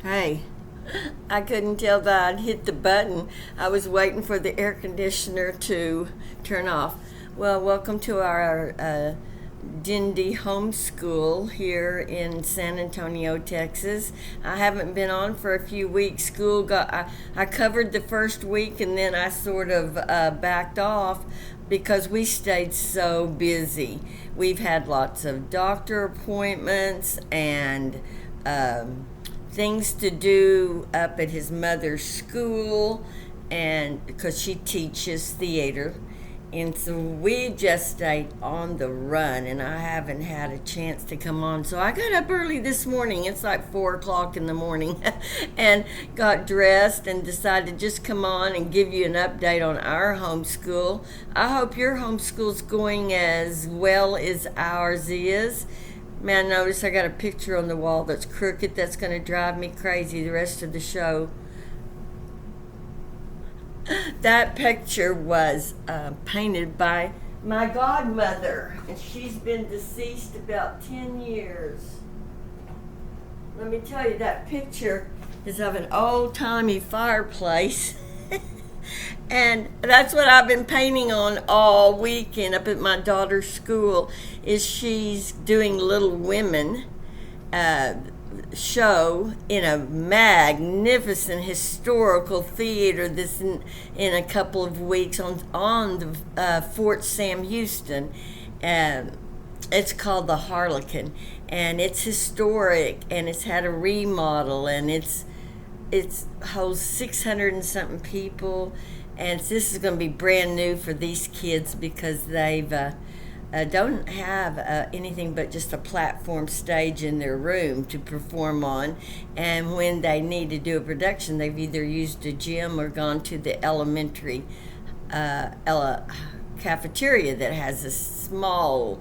Hey, I couldn't tell that I'd hit the button. I was waiting for the air conditioner to turn off. Well, welcome to our Dindy Homeschool here in San Antonio, Texas. I haven't been on for a few weeks. I covered the first week and then I sort of backed off because we stayed so busy. We've had lots of doctor appointments and things to do up at his mother's school, and because she teaches theater, and so we just stayed on the run, and I haven't had a chance to come on. So I got up early this morning. It's like 4 o'clock in the morning, and got dressed and decided to just come on and give you an update on our homeschool. I hope your homeschool's going as well as ours is. Man, notice I got a picture on the wall that's crooked. That's going to drive me crazy the rest of the show. That picture was painted by my godmother, and she's been deceased about 10 years. Let me tell you, that picture is of an old-timey fireplace. And that's what I've been painting on all weekend up at my daughter's school. Is she's doing Little Women show in a magnificent historical theater that's in a couple of weeks on the Fort Sam Houston. It's called the Harlequin, and it's historic, and it's had a remodel, and it holds 600 and something people, and this is going to be brand new for these kids because they've don't have anything but just a platform stage in their room to perform on, and when they need to do a production, they've either used a gym or gone to the elementary cafeteria that has a small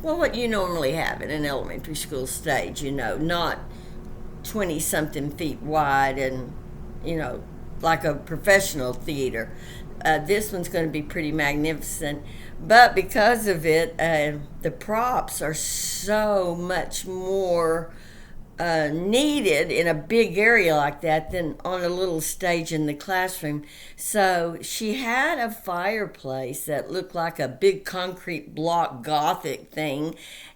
what you normally have in an elementary school stage, not 20 something feet wide and like a professional theater. This one's going to be pretty magnificent, but because of it, the props are so much more needed in a big area like that than on a little stage in the classroom. So she had a fireplace that looked like a big concrete block Gothic thing,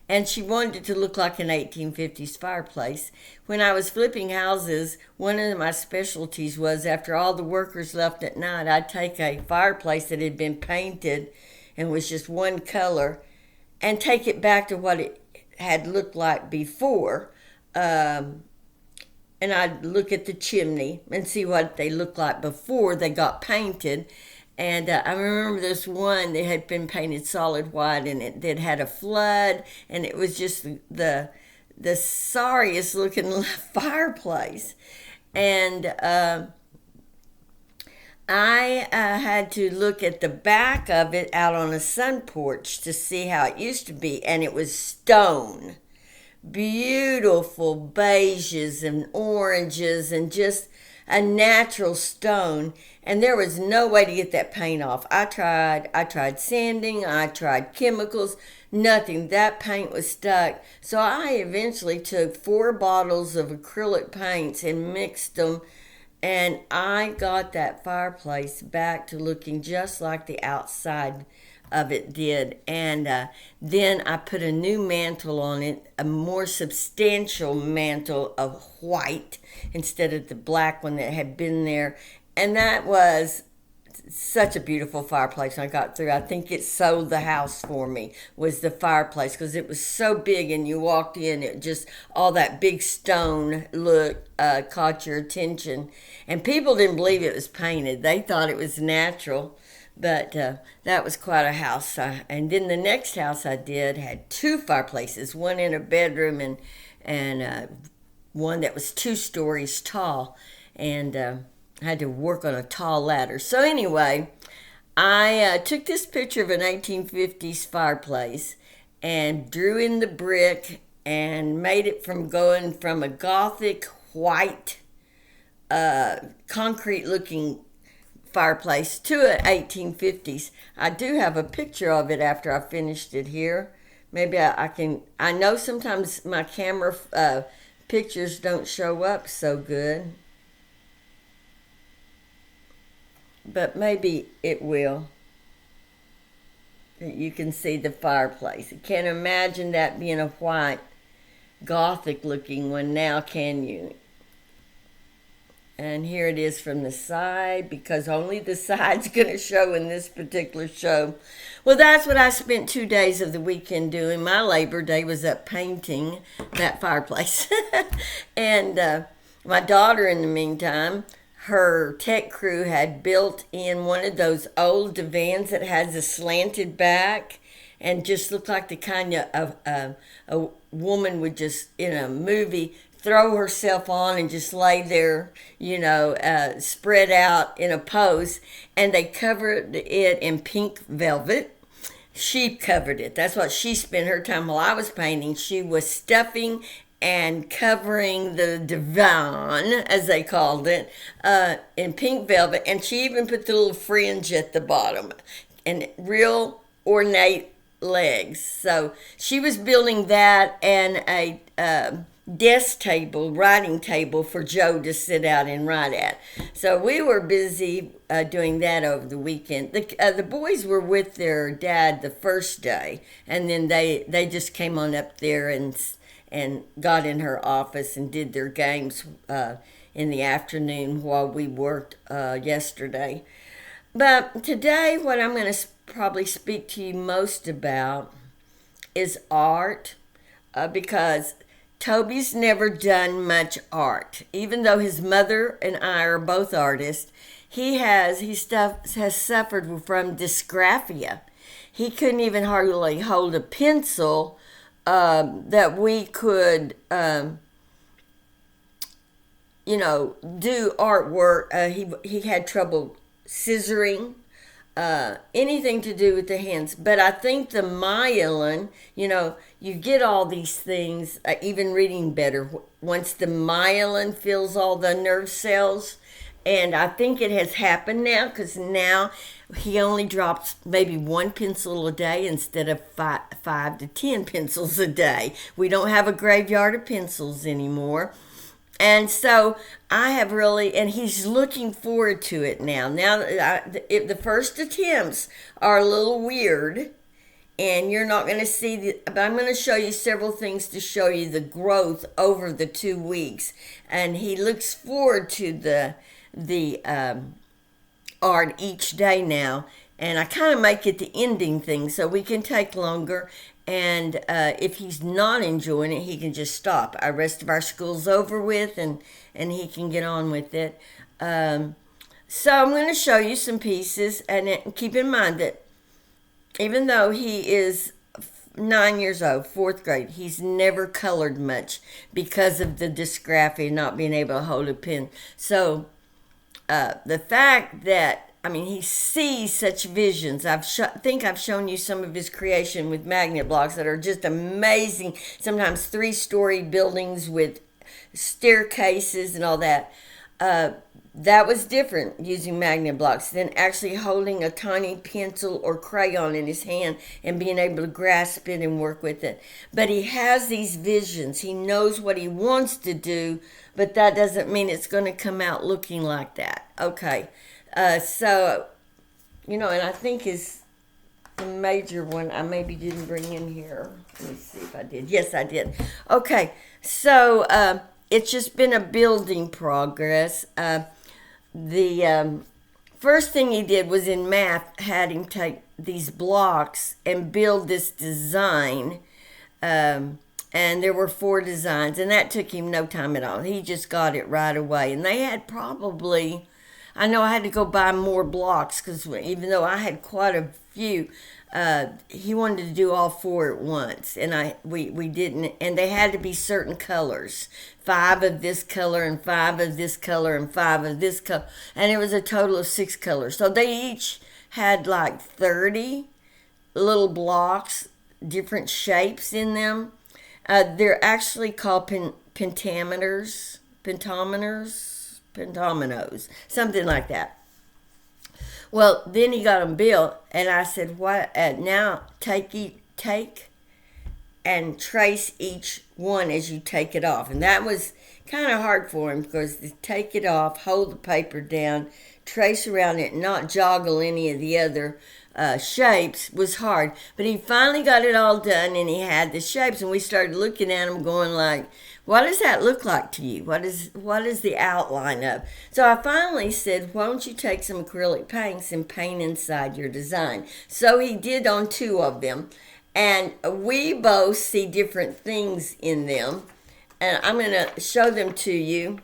and she wanted it to look like an 1850s fireplace. When I was flipping houses, one of my specialties was after all the workers left at night, I'd take a fireplace that had been painted and was just one color and take it back to what it had looked like before. And I'd look at the chimney and see what they looked like before they got painted. And I remember this one that had been painted solid white, and it had a flood, and it was just the sorriest looking fireplace. And I had to look at the back of it out on a sun porch to see how it used to be, and it was stone. Beautiful beiges and oranges and just a natural stone, and there was no way to get that paint off. I tried sanding, I tried chemicals, nothing. That paint was stuck. So I eventually took 4 bottles of acrylic paints and mixed them, and I got that fireplace back to looking just like the outside of it did. And then I put a new mantle on it, a more substantial mantle of white instead of the black one that had been there. And that was such a beautiful fireplace I got through. I think it sold the house for me, was the fireplace, because it was so big, and you walked in, it just, all that big stone look caught your attention. And people didn't believe it was painted. They thought it was natural. But that was quite a house. And then the next house I did had 2 fireplaces, one in a bedroom and one that was 2 stories tall. And I had to work on a tall ladder. So anyway, I took this picture of an 1850s fireplace and drew in the brick and made it from going from a Gothic white concrete looking fireplace to an 1850s. I do have a picture of it after I finished it here. Maybe I can. I know sometimes my camera pictures don't show up so good. But maybe it will. You can see the fireplace. You can't imagine that being a white, gothic looking one now, can you? And here it is from the side, because only the side's going to show in this particular show. Well, that's what I spent 2 days of the weekend doing. My Labor Day was up painting that fireplace. And my daughter, in the meantime, her tech crew had built in one of those old divans that has a slanted back and just looked like the kind of a woman would just, in a movie, throw herself on and just lay there, spread out in a pose. And they covered it in pink velvet. She covered it. That's what she spent her time while I was painting. She was stuffing and covering the divan, as they called it, in pink velvet. And she even put the little fringe at the bottom and real ornate legs. So she was building that and a desk table, writing table for Joe to sit out and write at. So we were busy doing that over the weekend. The boys were with their dad the first day, and then they just came on up there and got in her office and did their games in the afternoon while we worked yesterday. But today, what I'm going to probably speak to you most about is art, because Toby's never done much art. Even though his mother and I are both artists, he has suffered from dysgraphia. He couldn't even hardly hold a pencil that we could, do artwork. He had trouble scissoring, anything to do with the hands. But I think the myelin, you get all these things, even reading better, once the myelin fills all the nerve cells. And I think it has happened now, because now he only drops maybe 1 pencil a day instead of 5 to 10 pencils a day. We don't have a graveyard of pencils anymore. And so I have really, and he's looking forward to it now. Now, the first attempts are a little weird, and you're not going to see but I'm going to show you several things to show you the growth over the 2 weeks. And he looks forward to the art each day now, and I kind of make it the ending thing so we can take longer, and if he's not enjoying it, he can just stop. Our rest of our school's over with, and he can get on with it. So I'm going to show you some pieces, and keep in mind that even though he is 9 years old, 4th grade, he's never colored much because of the dysgraphia, not being able to hold a pen. So the fact that, he sees such visions. I think I've shown you some of his creation with magnet blocks that are just amazing. Sometimes 3-story buildings with staircases and all that. That was different, using magnet blocks, than actually holding a tiny pencil or crayon in his hand and being able to grasp it and work with it. But he has these visions. He knows what he wants to do, but that doesn't mean it's going to come out looking like that. Okay, so, and I think the major one I maybe didn't bring in here. Let me see if I did. Yes, I did. Okay, so it's just been a building progress. The first thing he did was, in math, had him take these blocks and build this design. And there were 4 designs, and that took him no time at all. He just got it right away. And they had probably, I know I had to go buy more blocks, because even though I had quite a few, he wanted to do all 4 at once, and we didn't. And they had to be certain colors, 5 of this color and 5 of this color and 5 of this color, and it was a total of 6 colors. So they each had like 30 little blocks, different shapes in them. They're actually called pentaminoes, something like that. Well, then he got them built, and I said, "What? Now take and trace each one as you take it off. And that was kind of hard for him because to take it off, hold the paper down, trace around it, not joggle any of the other shapes was hard. But he finally got it all done, and he had the shapes, and we started looking at them going like, what does that look like to you? What is the outline of? So I finally said, why don't you take some acrylic paints and paint inside your design? So he did on 2 of them, and we both see different things in them, and I'm going to show them to you.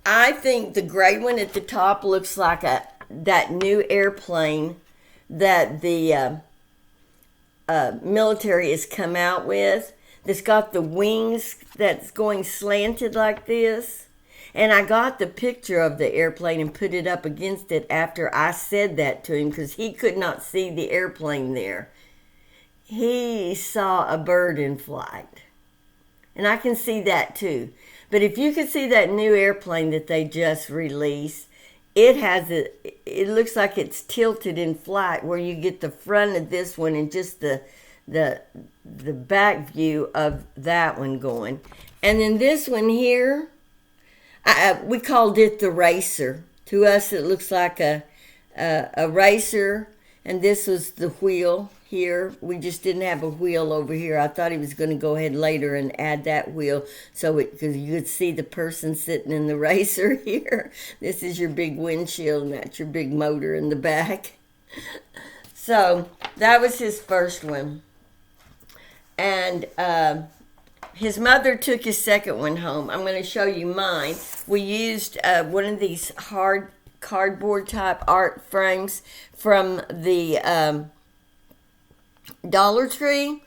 I think the gray one at the top looks like that new airplane that the military has come out with, that's got the wings that's going slanted like this. And I got the picture of the airplane and put it up against it after I said that to him because he could not see the airplane there. He saw a bird in flight. And I can see that too. But if you could see that new airplane that they just released, it looks like it's tilted in flight where you get the front of this one and just the back view of that one going. And then this one here, we called it the racer. To us, it looks like a racer, and this was the wheel here. We just didn't have a wheel over here. I thought he was going to go ahead later and add that wheel because you could see the person sitting in the racer here. This is your big windshield, and that's your big motor in the back. So that was his first one. And his mother took his second one home. I'm going to show you mine. We used one of these hard cardboard type art frames from the Dollar Tree,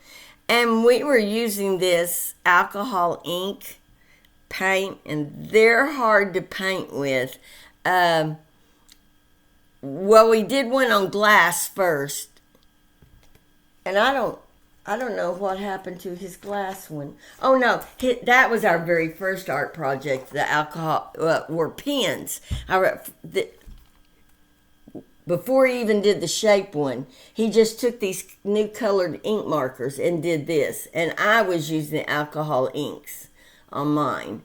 and we were using this alcohol ink paint, and they're hard to paint with. Well, we did one on glass first, and I don't know what happened to his glass one. Oh no, that was our very first art project. The alcohol were pens. Before he even did the shape one, he just took these new colored ink markers and did this. And I was using alcohol inks on mine.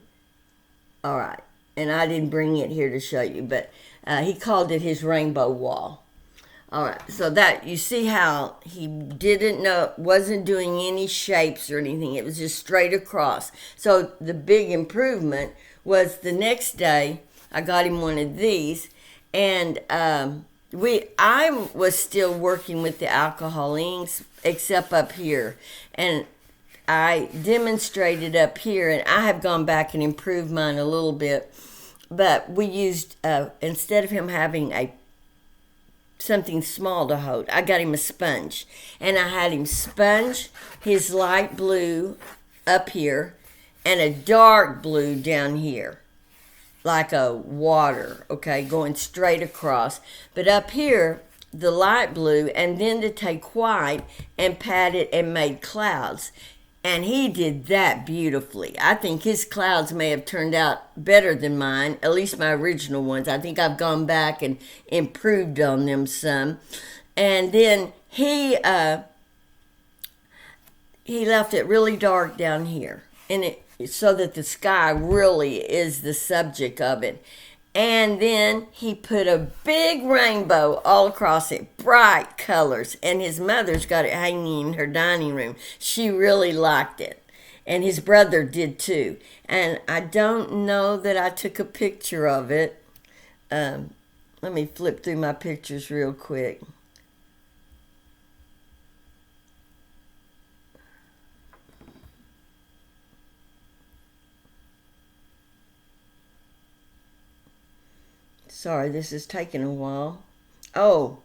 All right. And I didn't bring it here to show you, but he called it his rainbow wall. All right. So that, you see how he wasn't doing any shapes or anything. It was just straight across. So the big improvement was the next day, I got him one of these, and I was still working with the alcohol inks, except up here, and I demonstrated up here, and I have gone back and improved mine a little bit, but we used, instead of him having something small to hold, I got him a sponge, and I had him sponge his light blue up here, and a dark blue down here. Like a water, okay, going straight across. But up here, the light blue, and then to take white and pat it and made clouds. And he did that beautifully. I think his clouds may have turned out better than mine, at least my original ones. I think I've gone back and improved on them some. And then he left it really dark down here. And so that the sky really is the subject of it. And then he put a big rainbow all across it, bright colors. And his mother's got it hanging in her dining room. She really liked it. And his brother did too. And I don't know that I took a picture of it. Let me flip through my pictures real quick. Sorry, this is taking a while. Oh,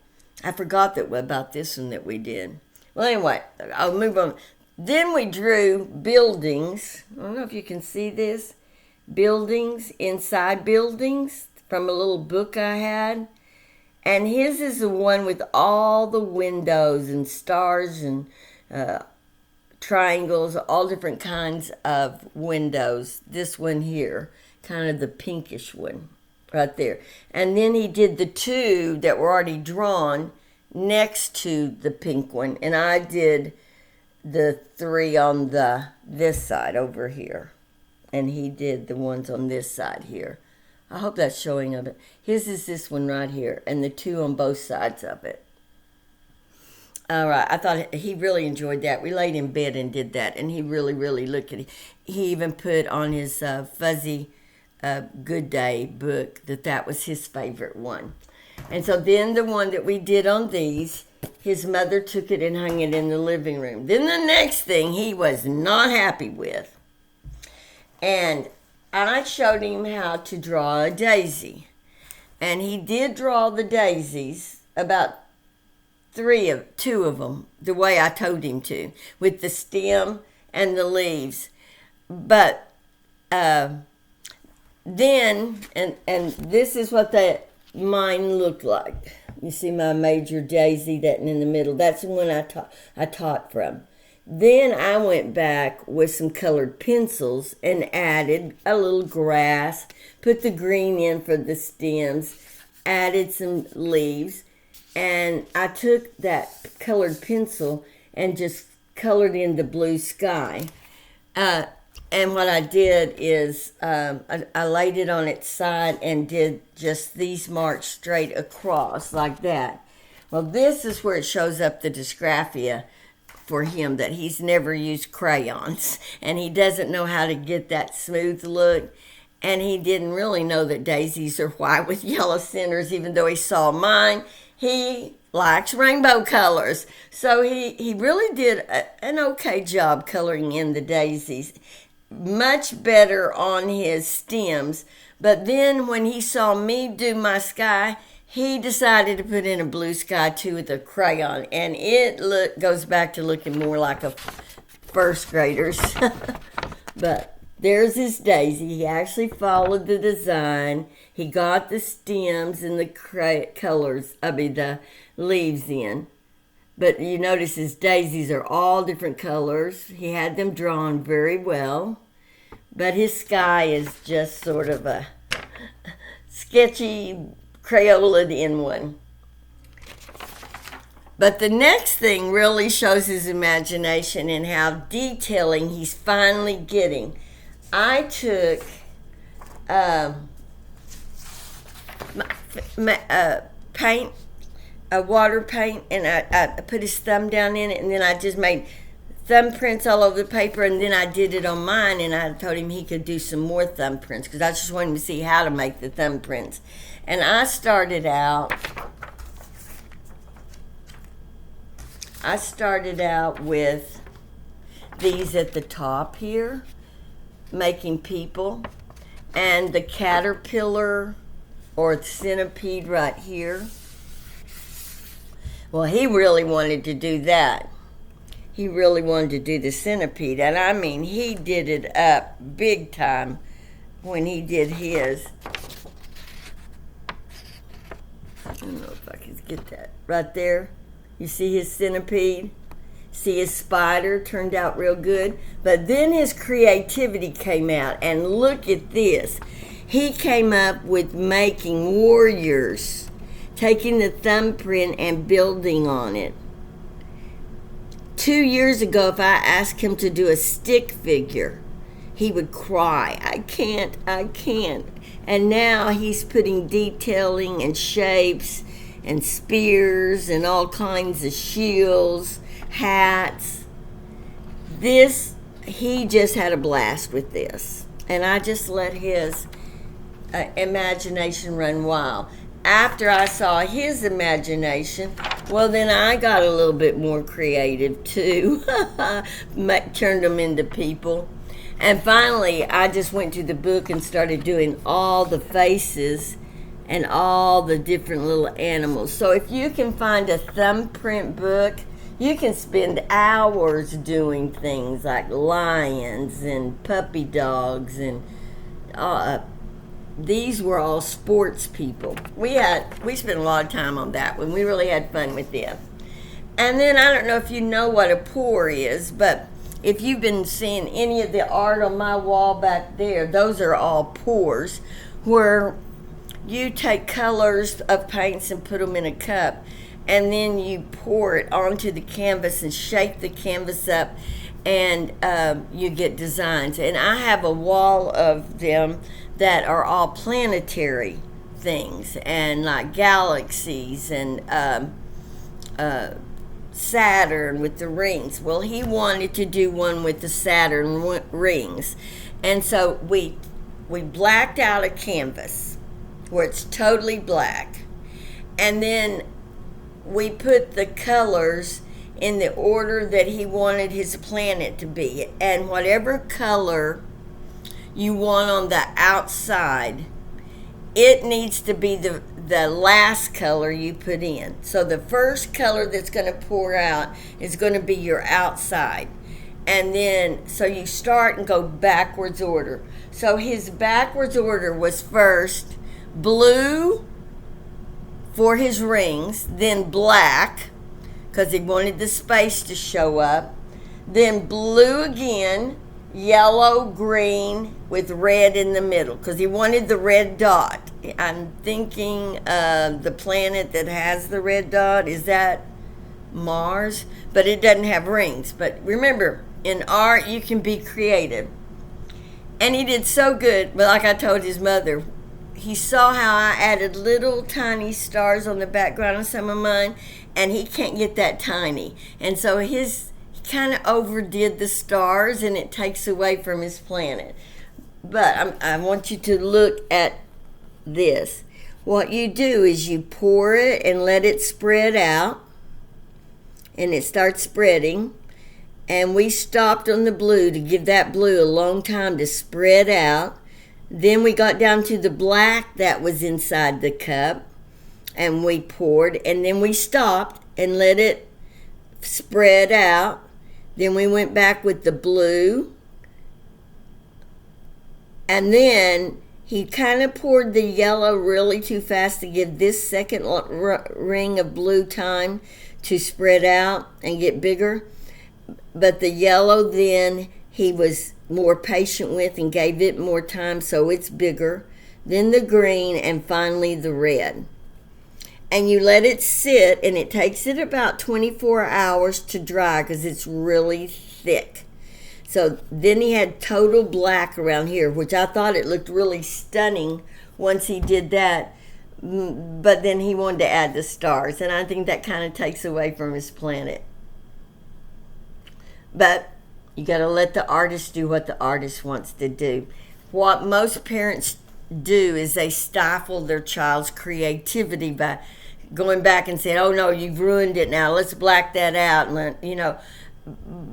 I forgot about this one that we did. Well, anyway, I'll move on. Then we drew buildings. I don't know if you can see this. Buildings inside buildings from a little book I had. And his is the one with all the windows and stars and triangles, all different kinds of windows. This one here, kind of the pinkish one. Right there. And then he did the 2 that were already drawn next to the pink one. And I did the three on this side over here, and he did the ones on this side here. I hope that's showing of it. His is this one right here, and the two on both sides of it. All right, I thought he really enjoyed that. We laid in bed and did that, and he really, really looked at it. He even put on his fuzzy Good Day book that was his favorite one. And so then the one that we did on these, his mother took it and hung it in the living room. Then the next thing he was not happy with. And I showed him how to draw a daisy. And he did draw the daisies, about two of them, the way I told him to, with the stem and the leaves. But then, and this is what mine looked like. You see my major daisy that in the middle. That's the one I taught from. Then I went back with some colored pencils and added a little grass, put the green in for the stems, added some leaves, and I took that colored pencil and just colored in the blue sky. And what I did is I laid it on its side and did just these marks straight across like that. Well, this is where it shows up the dysgraphia for him, that he's never used crayons and he doesn't know how to get that smooth look. And he didn't really know that daisies are white with yellow centers, even though he saw mine. He likes rainbow colors. So he really did an okay job coloring in the daisies. Much better on his stems. But then when he saw me do my sky, he decided to put in a blue sky too with a crayon. And it goes back to looking more like a first grader's. But there's his daisy. He actually followed the design. He got the stems and the the leaves in. But you notice his daisies are all different colors. He had them drawn very well. But his sky is just sort of a sketchy, Crayolaed in one. But the next thing really shows his imagination and how detailing he's finally getting. I took paint, a water paint, and I put his thumb down in it, and then I just made thumbprints all over the paper, and then I did it on mine, and I told him he could do some more thumbprints because I just wanted him to see how to make the thumbprints. And I started out with these at the top here, making people, and the caterpillar or the centipede right here. Well, he really wanted to do that. He really wanted to do the centipede, and I mean, he did it up big time when he did his. I don't know if I can get that right there. You see his centipede? See his spider turned out real good. But then his creativity came out, and look at this. He came up with making warriors, taking the thumbprint and building on it. 2 years ago, if I asked him to do a stick figure, he would cry, I can't. And now he's putting detailing and shapes and spears and all kinds of shields, hats. He just had a blast with this. And I just let his imagination run wild. After I saw his imagination, well, then I got a little bit more creative too. Turned them into people. And finally, I just went to the book and started doing all the faces and all the different little animals. So if you can find a thumbprint book, you can spend hours doing things like lions and puppy dogs, and these were all sports people. We spent a lot of time on that one. We really had fun with them. And then I don't know if you know what a pour is, but if you've been seeing any of the art on my wall back there, those are all pours, where you take colors of paints and put them in a cup, and then you pour it onto the canvas and shake the canvas up, and you get designs. And I have a wall of them that are all planetary things, and like galaxies, and Saturn with the rings. Well, he wanted to do one with the Saturn rings, and so we blacked out a canvas where it's totally black, and then we put the colors in the order that he wanted his planet to be, and whatever color you want on the outside, it needs to be the last color you put in. So the first color that's going to pour out is going to be your outside. And then, so you start and go backwards order. So his backwards order was first blue for his rings, then black, because he wanted the space to show up, then blue again, yellow, green, with red in the middle, because he wanted the red dot. I'm thinking the planet that has the red dot, is that Mars? But it doesn't have rings. But remember, in art, you can be creative. And he did so good, but like I told his mother, he saw how I added little tiny stars on the background of some of mine, and he can't get that tiny. And so he kind of overdid the stars, and it takes away from his planet. But I want you to look at this. What you do is you pour it and let it spread out, and it starts spreading. And we stopped on the blue to give that blue a long time to spread out. Then we got down to the black that was inside the cup, and we poured, and then we stopped and let it spread out. Then we went back with the blue, and then he kind of poured the yellow really too fast to give this second ring of blue time to spread out and get bigger. But the yellow, then he was more patient with and gave it more time, so it's bigger. Then the green, and finally the red. And you let it sit, and it takes it about 24 hours to dry because it's really thick. So then he had total black around here, which I thought it looked really stunning once he did that. But then he wanted to add the stars, and I think that kind of takes away from his planet. But you got to let the artist do what the artist wants to do. What most parents do is they stifle their child's creativity by going back and saying, "Oh no, you've ruined it now. Let's black that out." And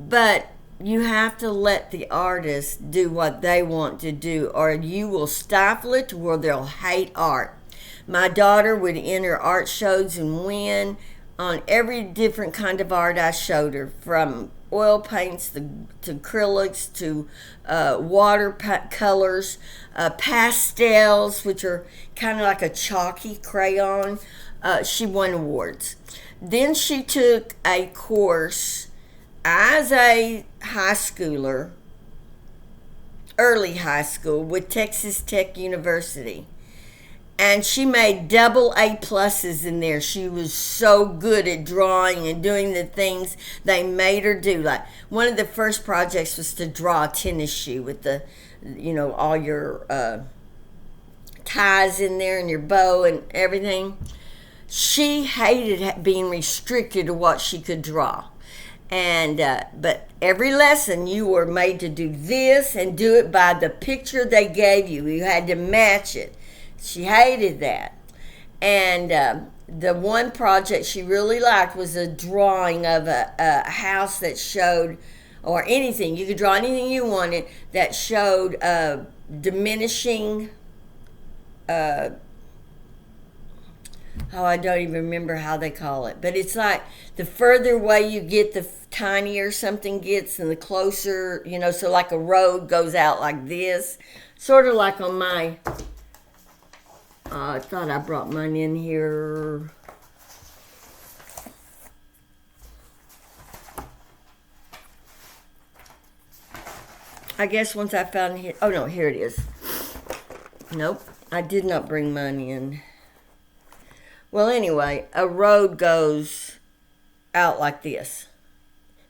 but you have to let the artist do what they want to do, or you will stifle it to where they'll hate art. My daughter would enter art shows and win on every different kind of art I showed her, from oil paints to acrylics to colors, pastels, which are kind of like a chalky crayon. She won awards. Then she took a course as a high schooler, early high school, with Texas Tech University. And she made double A pluses in there. She was so good at drawing and doing the things they made her do. Like, one of the first projects was to draw a tennis shoe with the, all your ties in there and your bow and everything. She hated being restricted to what she could draw. And but every lesson you were made to do this and do it by the picture they gave you. You had to match it. She hated that. And the one project she really liked was a drawing of a house that showed, or anything, you could draw anything you wanted, that showed diminishing, I don't even remember how they call it. But it's like the further away you get, the tinier something gets, and the closer, so like a road goes out like this. Sort of like on my... I thought I brought mine in here. I guess once I found it. Oh no, here it is. Nope, I did not bring mine in. Well, anyway, a road goes out like this.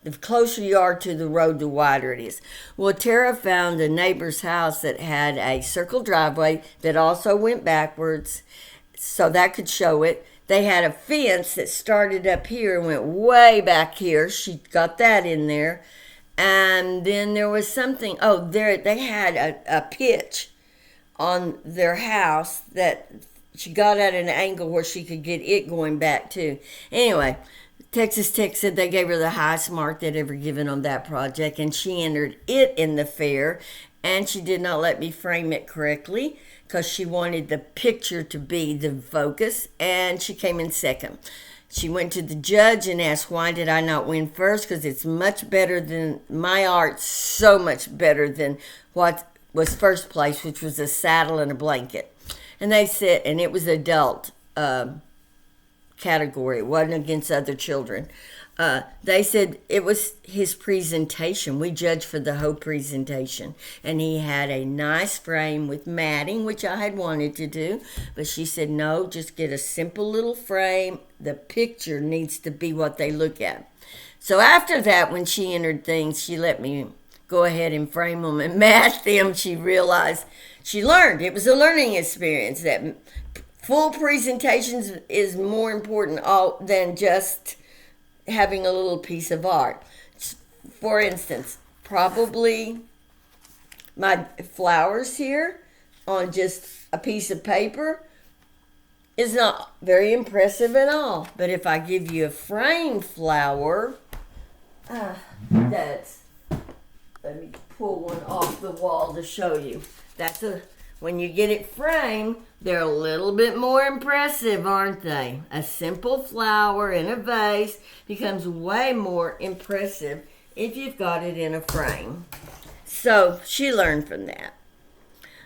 The closer you are to the road, the wider it is. Well, Tara found a neighbor's house that had a circle driveway that also went backwards, so that could show it. They had a fence that started up here and went way back here. She got that in there. And then there was something, they had a pitch on their house that she got at an angle where she could get it going back too. Anyway, Texas Tech said they gave her the highest mark they'd ever given on that project, and she entered it in the fair, and she did not let me frame it correctly because she wanted the picture to be the focus, and she came in second. She went to the judge and asked, why did I not win first? Because it's much better than, my art's so much better than what was first place, which was a saddle and a blanket. And they said, and it was adult category. It wasn't against other children. They said it was his presentation. We judged for the whole presentation. And he had a nice frame with matting, which I had wanted to do. But she said, no, just get a simple little frame. The picture needs to be what they look at. So after that, when she entered things, she let me go ahead and frame them and mat them. She realized, she learned. It was a learning experience that full presentations is more important than just having a little piece of art. For instance, probably my flowers here on just a piece of paper is not very impressive at all. But if I give you a framed flower, let me pull one off the wall to show you. When you get it framed, they're a little bit more impressive, aren't they? A simple flower in a vase becomes way more impressive if you've got it in a frame. So she learned from that.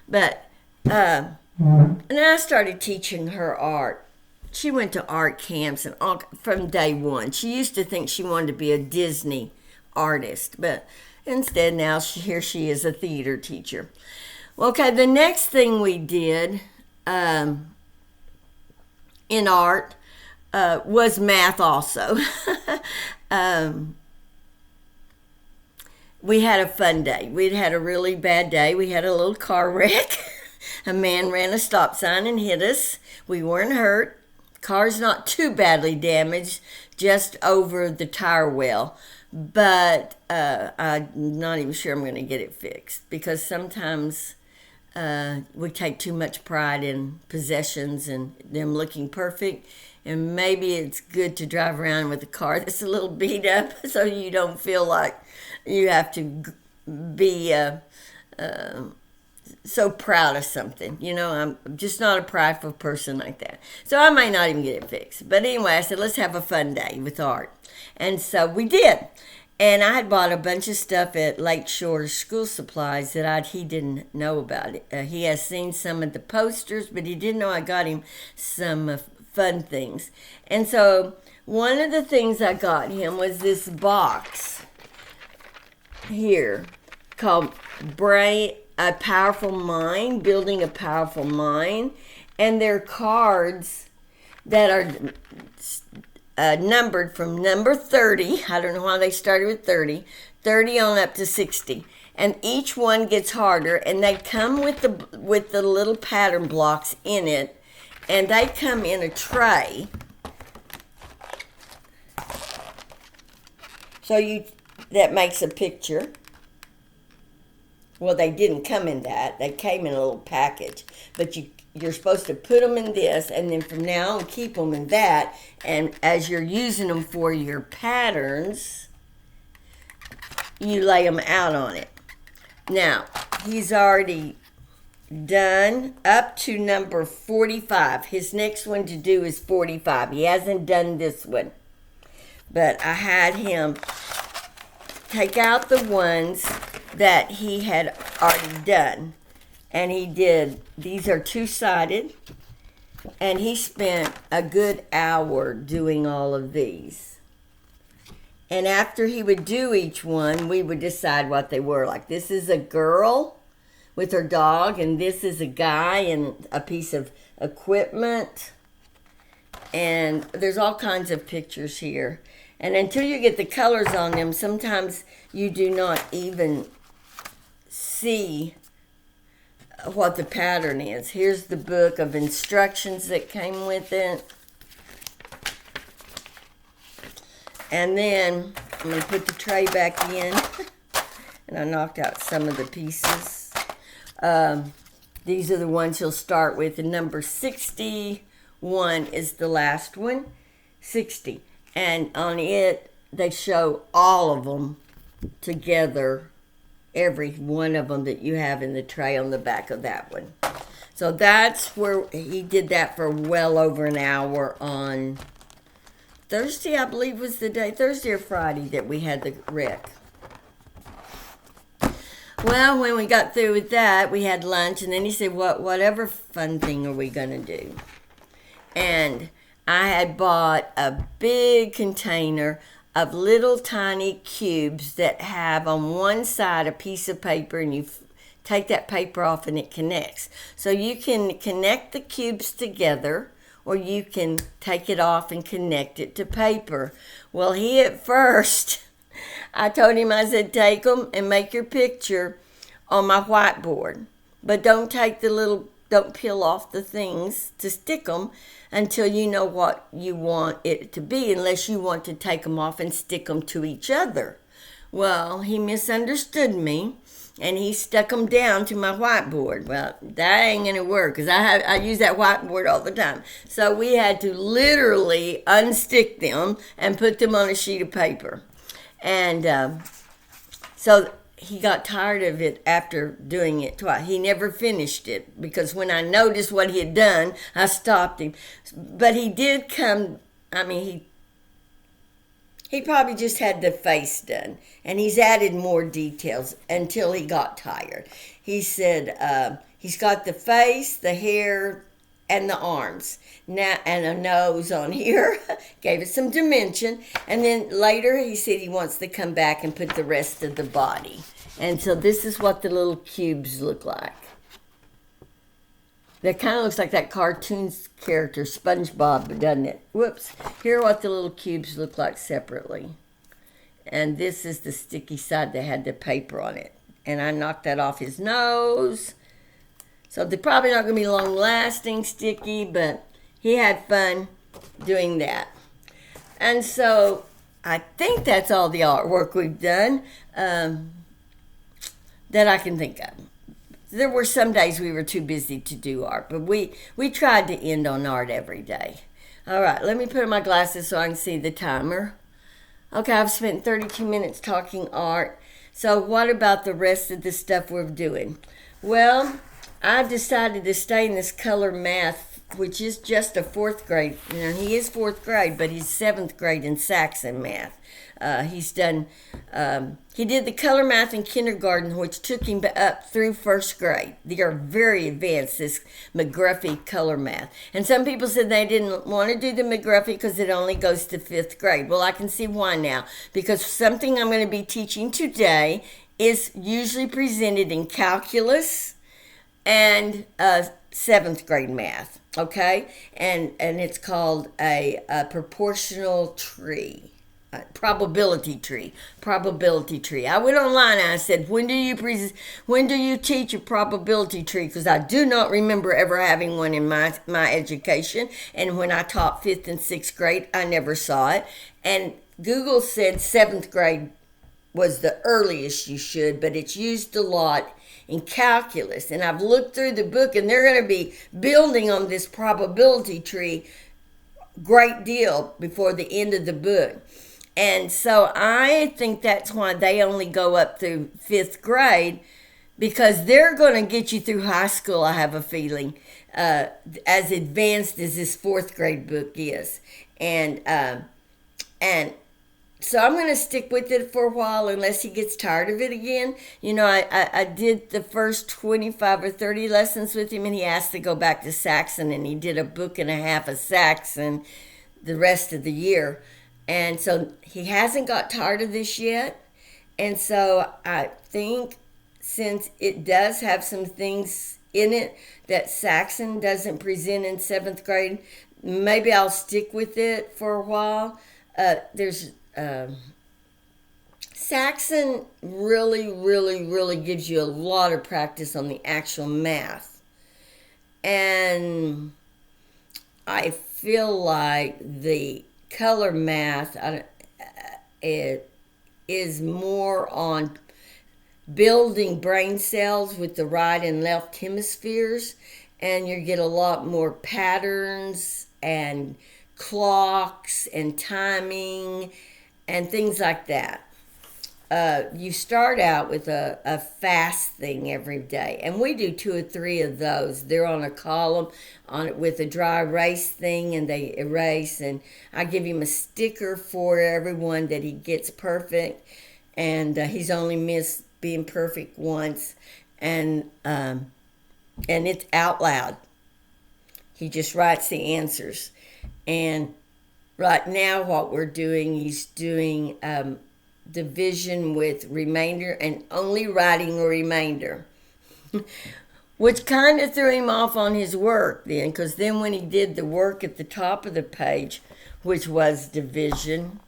But and then I started teaching her art. She went to art camps and all, from day one. She used to think she wanted to be a Disney artist, but instead now here she is a theater teacher. Okay, the next thing we did in art was math also. We had a fun day. We'd had a really bad day. We had a little car wreck. A man ran a stop sign and hit us. We weren't hurt. Car's not too badly damaged, just over the tire well. But I'm not even sure I'm going to get it fixed because sometimes we take too much pride in possessions and them looking perfect. And maybe it's good to drive around with a car that's a little beat up so you don't feel like you have to be so proud of something. You know, I'm just not a prideful person like that. So I might not even get it fixed. But anyway, I said, let's have a fun day with art. And so we did. And I had bought a bunch of stuff at Lakeshore School Supplies that he didn't know about it. He has seen some of the posters, but he didn't know I got him some fun things. And so one of the things I got him was this box here called A Powerful Mind, Building a Powerful Mind. And they're cards that are numbered from number 30. I don't know why they started with 30 on up to 60. And each one gets harder, and they come with the little pattern blocks in it, and they come in a tray. So that makes a picture. Well, they didn't come in that. They came in a little package. But you're supposed to put them in this, and then from now on keep them in that. And as you're using them for your patterns, you lay them out on it. Now, he's already done up to number 45. His next one to do is 45. He hasn't done this one. But I had him take out the ones that he had already done. And he did, these are two-sided, and he spent a good hour doing all of these. And after he would do each one, we would decide what they were. Like, this is a girl with her dog, and this is a guy and a piece of equipment. And there's all kinds of pictures here. And until you get the colors on them, sometimes you do not even see what the pattern is. Here's the book of instructions that came with it. And then I'm going to put the tray back in. And I knocked out some of the pieces. These are the ones you'll start with. And number 61 is the last one. 60. And on it, they show all of them together. Every one of them that you have in the tray on the back of that one. So that's where he did that for well over an hour on Thursday, I believe was the day, Thursday or Friday that we had the wreck. Well, when we got through with that, we had lunch, and then he said, whatever fun thing are we going to do? And I had bought a big container of little tiny cubes that have on one side a piece of paper, and you take that paper off and it connects. So you can connect the cubes together, or you can take it off and connect it to paper. Well, he at first, I told him, I said, take them and make your picture on my whiteboard. But don't peel off the things to stick them until you know what you want it to be, unless you want to take them off and stick them to each other. Well, he misunderstood me, and he stuck them down to my whiteboard. Well, that ain't going to work, because I use that whiteboard all the time. So we had to literally unstick them and put them on a sheet of paper. And so he got tired of it after doing it twice. He never finished it, because when I noticed what he had done, I stopped him. But he did come, he probably just had the face done, and he's added more details until he got tired. He said he's got the face, the hair, and the arms now, and a nose on here. Gave it some dimension, and then later he said he wants to come back and put the rest of the body. And so this is what the little cubes look like. That kind of looks like that cartoon character, SpongeBob, doesn't it? Whoops. Here are what the little cubes look like separately. And this is the sticky side that had the paper on it. And I knocked that off his nose. So they're probably not going to be long-lasting sticky, but he had fun doing that. And so I think that's all the artwork we've done that I can think of. There were some days we were too busy to do art, but we tried to end on art every day. All right, let me put on my glasses so I can see the timer. Okay, I've spent 32 minutes talking art. So what about the rest of the stuff we're doing? Well, I decided to stay in this color math, which is just a fourth grade. Now, he is fourth grade, but he's seventh grade in Saxon math. He did the color math in kindergarten, which took him up through first grade. They are very advanced, this McGruffy color math. And some people said they didn't want to do the McGruffy because it only goes to fifth grade. Well, I can see why now, because something I'm going to be teaching today is usually presented in calculus and seventh grade math, okay? And it's called a proportional tree. Probability tree. I went online and I said, when do you teach a probability tree? Because I do not remember ever having one in my education. And when I taught 5th and 6th grade, I never saw it. And Google said 7th grade was the earliest you should, but it's used a lot in calculus. And I've looked through the book, and they're going to be building on this probability tree great deal before the end of the book. And so I think that's why they only go up through 5th grade, because they're going to get you through high school, I have a feeling, as advanced as this 4th grade book is. And so I'm going to stick with it for a while unless he gets tired of it again. You know, I did the first 25 or 30 lessons with him, and he asked to go back to Saxon, and he did a book and a half of Saxon the rest of the year. And so he hasn't got tired of this yet. And so I think since it does have some things in it that Saxon doesn't present in 7th grade, maybe I'll stick with it for a while. There's Saxon really gives you a lot of practice on the actual math. And I feel like the color math it is more on building brain cells with the right and left hemispheres, and you get a lot more patterns and clocks and timing and things like that. You start out with a fast thing every day, and we do 2 or 3 of those. They're on a column on it with a dry erase thing, and they erase, and I give him a sticker for everyone that he gets perfect, and he's only missed being perfect once, and it's out loud. He just writes the answers. And right now what we're doing, he's doing division with remainder and only writing a remainder, which kind of threw him off on his work then, because then when he did the work at the top of the page, which was division,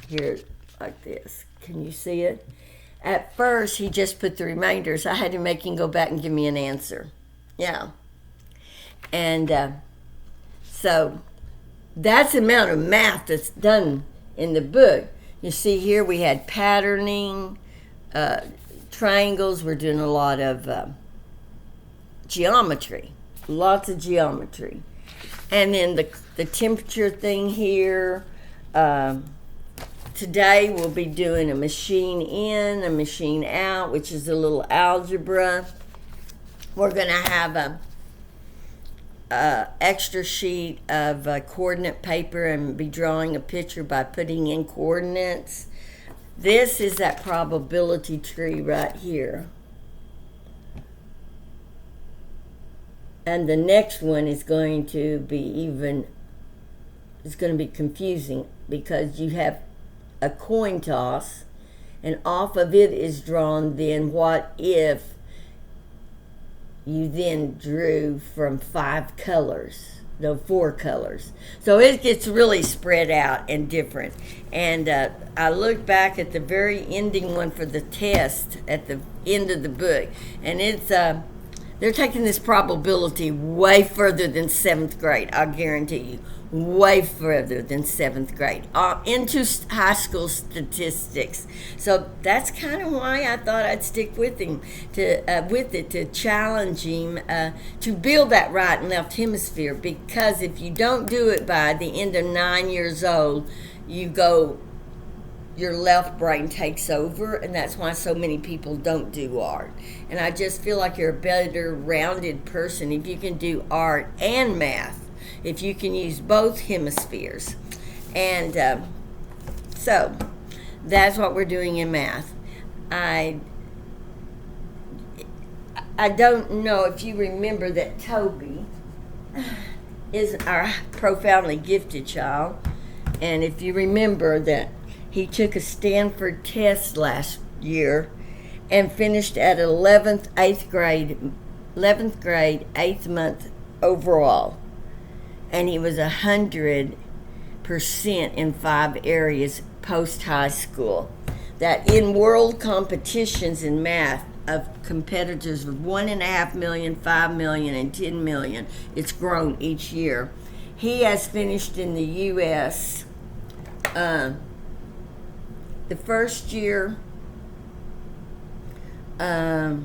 here like this, can you see it? At first he just put the remainders. I had to make him go back and give me an answer. Yeah. And so that's the amount of math that's done in the book. You see here we had patterning, triangles. We're doing a lot of geometry, lots of geometry. And then the temperature thing here. Today we'll be doing a machine in, a machine out, which is a little algebra. We're going to have a extra sheet of coordinate paper and be drawing a picture by putting in coordinates. This is that probability tree right here. And the next one is going to be it's going to be confusing, because you have a coin toss, and off of it is drawn then what if you then drew from 4 colors. So it gets really spread out and different. And I look back at the very ending one for the test at the end of the book, and it's they're taking this probability way further than 7th grade, I'll guarantee you. Way further than 7th grade, into high school statistics. So that's kind of why I thought I'd stick with him, to challenge him to build that right and left hemisphere. Because if you don't do it by the end of 9 years old, your left brain takes over, and that's why so many people don't do art. And I just feel like you're a better rounded person if you can do art and math, if you can use both hemispheres. And so that's what we're doing in math. I don't know if you remember that Toby is our profoundly gifted child, and if you remember that he took a Stanford test last year and finished at 11th grade, 8th month overall. And he was 100% in 5 areas post-high school. That in world competitions in math of competitors of 1.5 million, 5 million, and 10 million, it's grown each year. He has finished in the U.S. The first year, I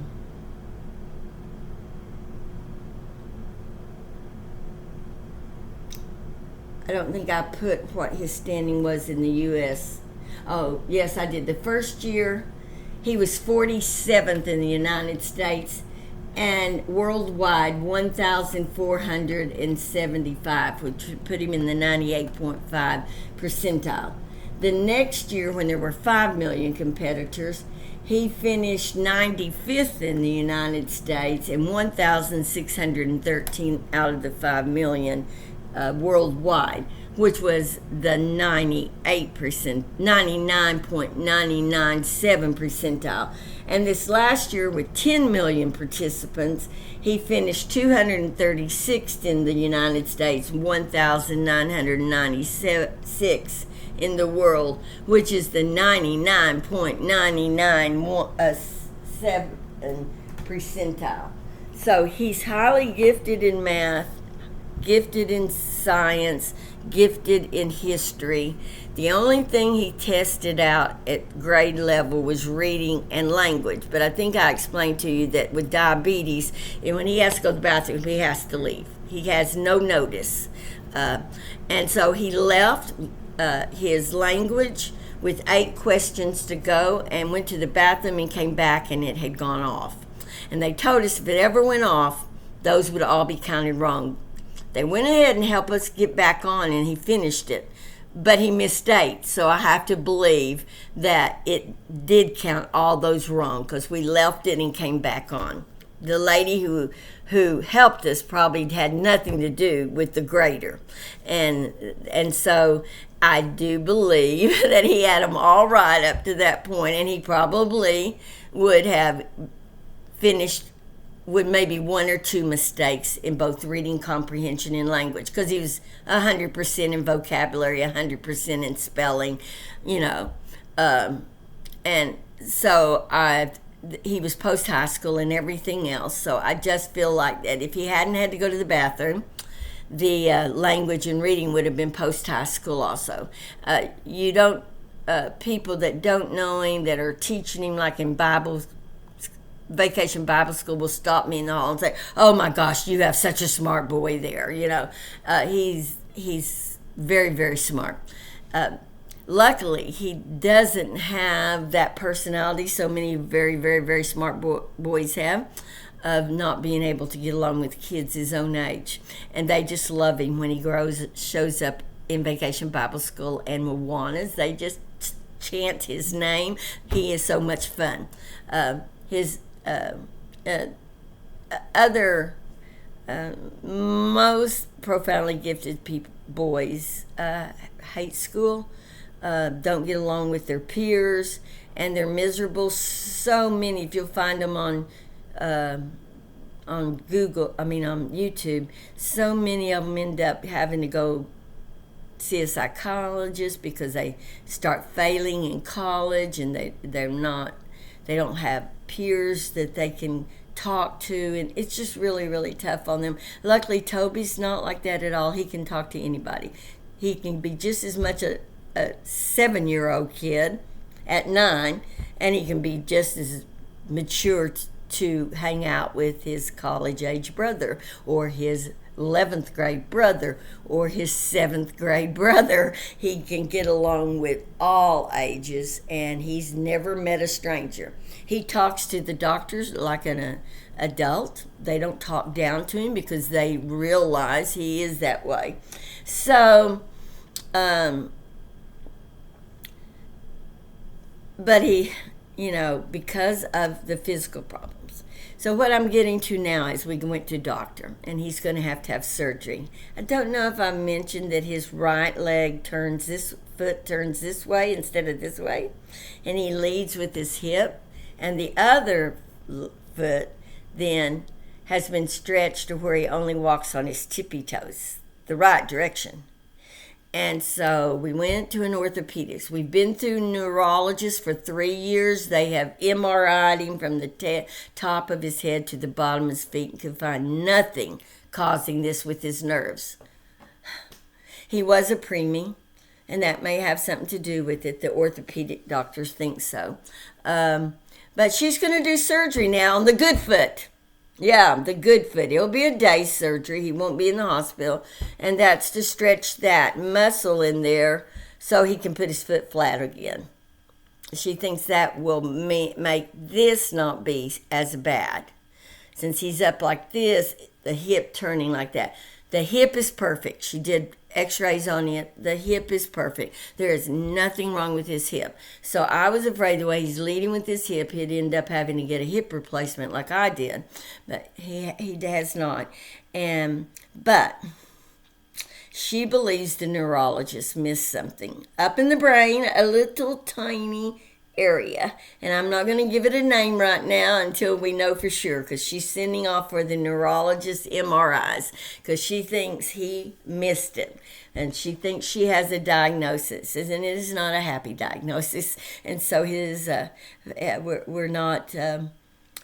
don't think I put what his standing was in the U.S. Oh, yes, I did. The first year, he was 47th in the United States, and worldwide 1,475, which put him in the 98.5 percentile. The next year, when there were 5 million competitors, he finished 95th in the United States and 1,613 out of the 5 million worldwide. which was the 99.997 percentile. And this last year, with 10 million participants, he finished 236th in the United States, 1,996 in the world, which is the 99.997 percentile. So he's highly gifted in math, gifted in science, gifted in history. The only thing he tested out at grade level was reading and language. But I think I explained to you that with diabetes, and when he has to go to the bathroom, he has to leave. He has no notice. And so he left his language with 8 questions to go and went to the bathroom and came back, and it had gone off. And they told us if it ever went off, those would all be counted wrong. They went ahead and helped us get back on, and he finished it. But he missed 8, so I have to believe that it did count all those wrong because we left it and came back on. The lady who helped us probably had nothing to do with the grader. And so I do believe that he had them all right up to that point, and he probably would have finished with maybe 1 or 2 mistakes in both reading comprehension and language, because he was 100% in vocabulary, 100% in spelling, and so he was post-high school and everything else. So I just feel like that if he hadn't had to go to the bathroom, the language and reading would have been post-high school also. People that don't know him, that are teaching him like in Vacation Bible School, will stop me in the hall and say, "Oh my gosh, you have such a smart boy there." He's very, very smart. Luckily, he doesn't have that personality so many very, very, very smart boys have, of not being able to get along with kids his own age. And they just love him when he shows up in Vacation Bible School and Moanas. They just chant his name. He is so much fun. His other most profoundly gifted boys hate school, don't get along with their peers, and they're miserable. So many, if you'll find them on YouTube, so many of them end up having to go see a psychologist because they start failing in college, and they don't have peers that they can talk to, and it's just really, really tough on them. Luckily, Toby's not like that at all. He can talk to anybody. He can be just as much a 7-year-old kid at 9, and he can be just as mature to hang out with his college-age brother, or his 11th grade brother, or his 7th grade brother. He can get along with all ages, and he's never met a stranger. He talks to the doctors like an adult. They don't talk down to him because they realize he is that way. So, but he, because of the physical problems. So what I'm getting to now is we went to doctor, and he's going to have surgery. I don't know if I mentioned that his right leg foot turns this way instead of this way, and he leads with his hip, and the other foot then has been stretched to where he only walks on his tippy toes, the right direction. And so we went to an orthopedist. We've been through neurologists for 3 years. They have MRI'd him from the top of his head to the bottom of his feet and could find nothing causing this with his nerves. He was a preemie, and that may have something to do with it. The orthopedic doctors think so. But she's going to do surgery now on the good foot. Yeah, the good foot. It'll be a day surgery. He won't be in the hospital. And that's to stretch that muscle in there so he can put his foot flat again. She thinks that will make this not be as bad. Since he's up like this, the hip turning like that. The hip is perfect. She did x-rays on it. The hip is perfect. There is nothing wrong with his hip. So I was afraid the way he's leading with his hip, he'd end up having to get a hip replacement like I did. But he has not. But She believes the neurologist missed something up in the brain, a little tiny area. And I'm not going to give it a name right now until we know for sure, because she's sending off for the neurologist MRIs because she thinks he missed it. And she thinks she has a diagnosis, and it is not a happy diagnosis. And so we're not,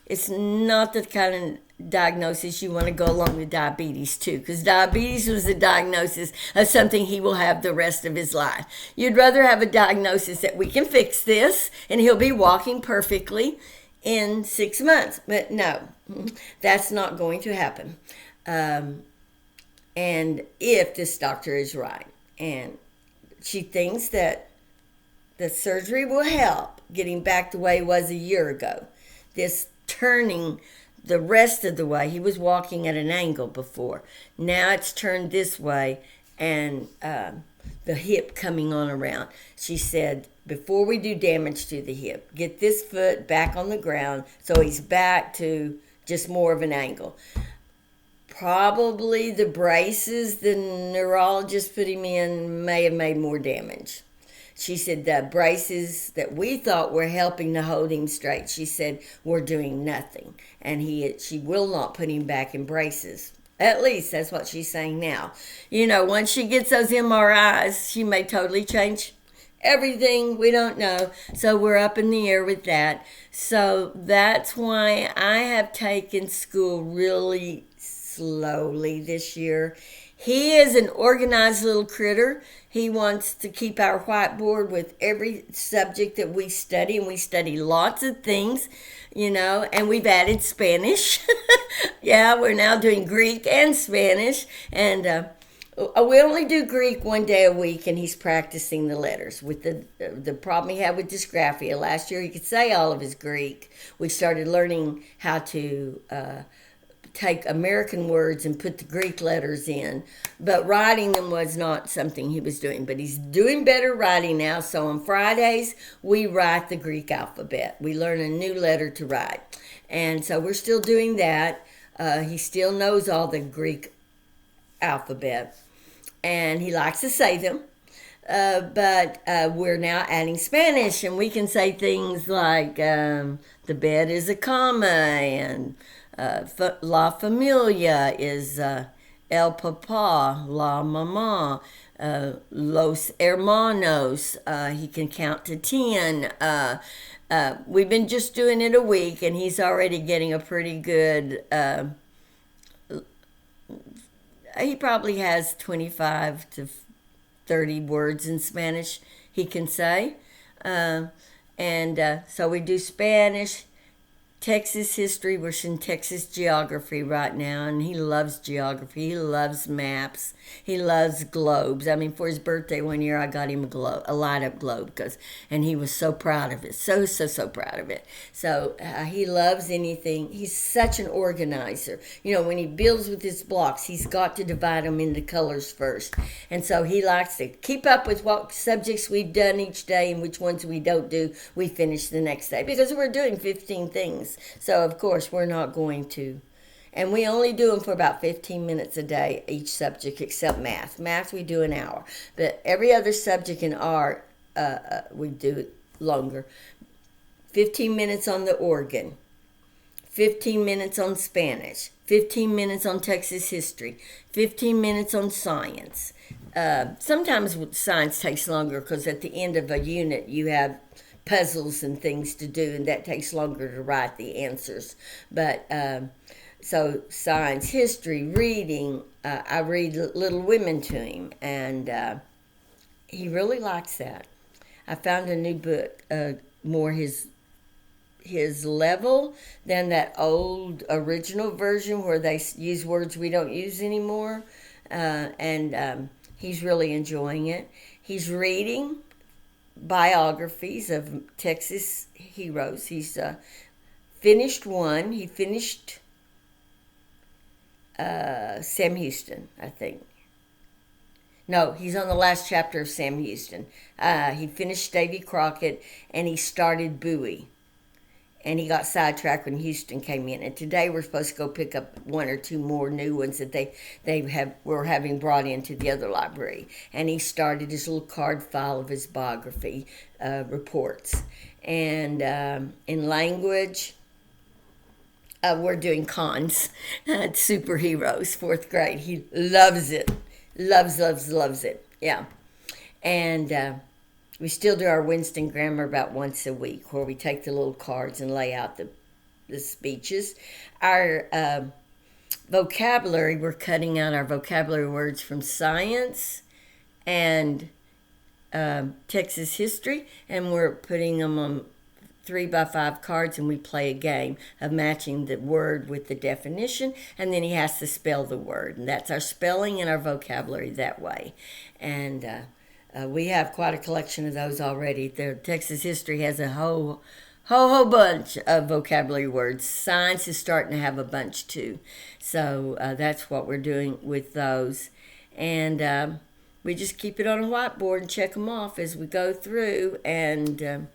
it's not the kind of diagnosis you want to go along with diabetes too, because diabetes was a diagnosis of something he will have the rest of his life. You'd rather have a diagnosis that we can fix this and he'll be walking perfectly in 6 months, but no, that's not going to happen. And if this doctor is right, and she thinks that the surgery will help getting back the way he was a year ago, this turning the rest of the way. He was walking at an angle before. Now it's turned this way, and the hip coming on around. She said, before we do damage to the hip, get this foot back on the ground so he's back to just more of an angle. Probably the braces the neurologist put him in may have made more damage. She said the braces that we thought were helping to hold him straight, she said, were doing nothing. And she will not put him back in braces. At least that's what she's saying now. You know, once she gets those MRIs, she may totally change everything. We don't know. So we're up in the air with that. So that's why I have taken school really slowly this year. He is an organized little critter. He wants to keep our whiteboard with every subject that we study, and we study lots of things, you know, and we've added Spanish. Yeah, we're now doing Greek and Spanish, and we only do Greek 1 day a week, and he's practicing the letters. With the problem he had with dysgraphia last year, he could say all of his Greek. We started learning how to take American words and put the Greek letters in, but writing them was not something he was doing. But he's doing better writing now, so on Fridays we write the Greek alphabet. We learn a new letter to write, and so we're still doing that. He still knows all the Greek alphabet, and he likes to say them, but we're now adding Spanish, and we can say things like the bed is a comma, and La Familia is El Papa, La Mama, Los Hermanos. He can count to 10. We've been just doing it a week, and he's already getting a pretty good, he probably has 25 to 30 words in Spanish he can say. So we do Spanish, Texas history. We're in Texas geography right now, and he loves geography. He loves maps. He loves globes. I mean, for his birthday one year, I got him a light-up globe, and he was so proud of it. So proud of it. So he loves anything. He's such an organizer. You know, when he builds with his blocks, he's got to divide them into colors first. And so he likes to keep up with what subjects we've done each day and which ones we don't do, we finish the next day, because we're doing 15 things. So, of course, we're not going to. And we only do them for about 15 minutes a day, each subject, except math. Math, we do an hour. But every other subject in art, we do it longer. 15 minutes on the organ. 15 minutes on Spanish. 15 minutes on Texas history. 15 minutes on science. Sometimes science takes longer because at the end of a unit, you have puzzles and things to do, and that takes longer to write the answers. But so science, history, reading, I read Little Women to him, and he really likes that. I found a new book, more his level than that old original version where they use words we don't use anymore, and he's really enjoying it. He's reading biographies of Texas heroes. He's finished one. He finished Sam Houston, I think. No, he's on the last chapter of Sam Houston. He finished Davy Crockett, and he started Bowie. and he got sidetracked when Houston came in. And today we're supposed to go pick up one or two more new ones that were having brought into the other library. And he started his little card file of his biography reports. And in language, we're doing cons, superheroes, 4th grade. He loves it, loves it. Yeah, and. We still do our Winston grammar about once a week, where we take the little cards and lay out the speeches. Our vocabulary, we're cutting out our vocabulary words from science and Texas history, and we're putting them on 3x5 cards, and we play a game of matching the word with the definition, and then he has to spell the word, and that's our spelling and our vocabulary that way. And we have quite a collection of those already. The Texas history has a whole bunch of vocabulary words. Science is starting to have a bunch too. So that's what we're doing with those. And we just keep it on a whiteboard and check them off as we go through. And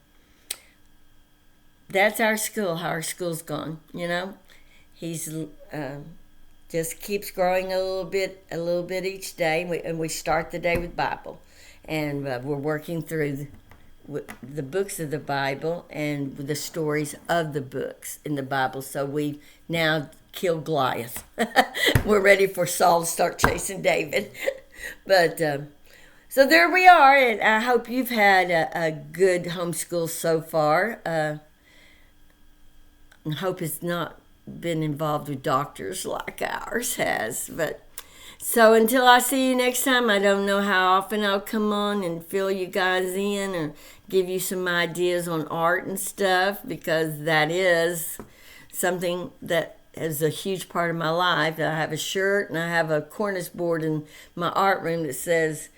that's our school, how our school's gone, He's just keeps growing a little bit each day. And we start the day with Bible. And we're working through the books of the Bible and the stories of the books in the Bible. So we now killed Goliath. We're ready for Saul to start chasing David. But so there we are, and I hope you've had a good homeschool so far. I hope it's not been involved with doctors like ours has, but so until I see you next time, I don't know how often I'll come on and fill you guys in or give you some ideas on art and stuff, because that is something that is a huge part of my life. I have a shirt and I have a cornice board in my art room that says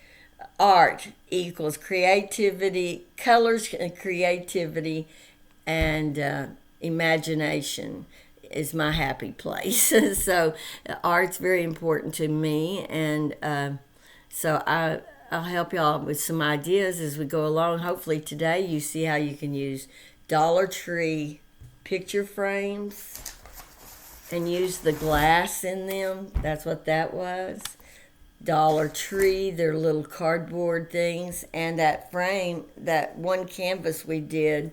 art equals creativity, colors and creativity, and imagination is my happy place. So art's very important to me, and so I'll help y'all with some ideas as we go along. Hopefully today you see how you can use Dollar Tree picture frames and use the glass in them. That's what that was. Dollar Tree, their little cardboard things, and that frame, that one canvas we did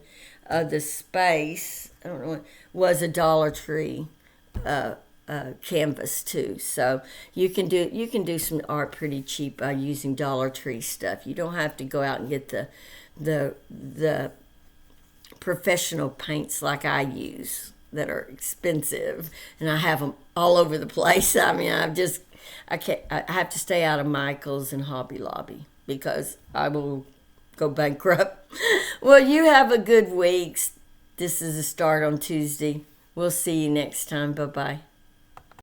of the space, I don't know, was a Dollar Tree canvas too. So you can do some art pretty cheap by using Dollar Tree stuff. You don't have to go out and get the professional paints like I use that are expensive, and I have them all over the place. I mean, I have to stay out of Michael's and Hobby Lobby because I will go bankrupt. Well, you have a good week. This is a start on Tuesday. We'll see you next time. Bye-bye.